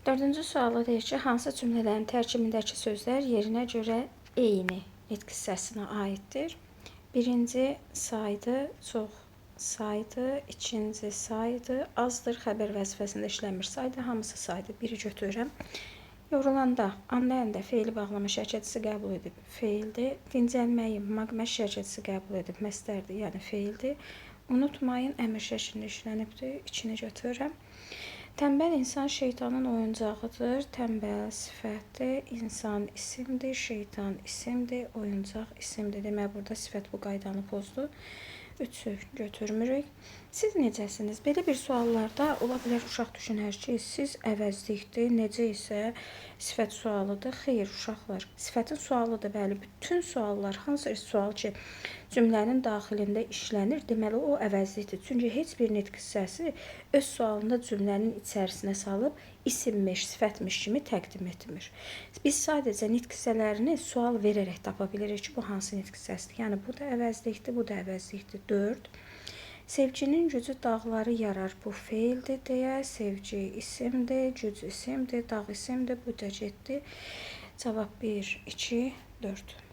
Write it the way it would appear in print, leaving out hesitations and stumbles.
Dördüncü sualı deyir ki, hansı cümlələrin tərkibindəki sözlər yerinə görə eyni nitq hissəsinə aiddir? Birinci saydı, çox saydı, ikinci saydı, azdır, xəbər vəzifəsində işləmir. Saydı hamısı saydı. Biri götürürəm. Yorulanda, anlayanda feili bağlama şərkətisi qəbul edib feildir. Dincəlməyi məqmə şərkətisi qəbul edib məstərdir, yəni feildir. Unutmayın, əmr şəklində işlənibdir. İçini götürürəm. Tənbəl insan şeytanın oyuncağıdır. Tənbəl sifətdir, insan isimdir, şeytan isimdir, oyuncaq isimdir. Demək, burada sifət bu qaydanı pozdu. 3-ü götürmürük. Siz necəsiniz? Belə bir suallarda ola bilər uşaq düşünər ki, siz əvəzlikdir, necə isə sifət sualıdır. Xeyr, uşaqlar, sifətin sualıdır. Bəli, bütün suallar, hansı sual ki, cümlənin daxilində işlənir, deməli o əvəzlikdir. Çünki heç bir nitq hissəsi öz sualında cümlənin içərisinə salıb isimmiş, sifətmiş kimi təqdim etmir. Biz sadəcə nitq hissələrini sual verərək tapa bilirik ki, bu hansı nitq hissəsidir. Yəni bu da əvəzlikdir, bu da əvəzlikdir. 4. Sevginin gücü dağları yarar. Bu feildir deyə, sevgi isimdir, güc isimdir, dağ isimdir, bu da getdi. Cavab 1, 2, 4.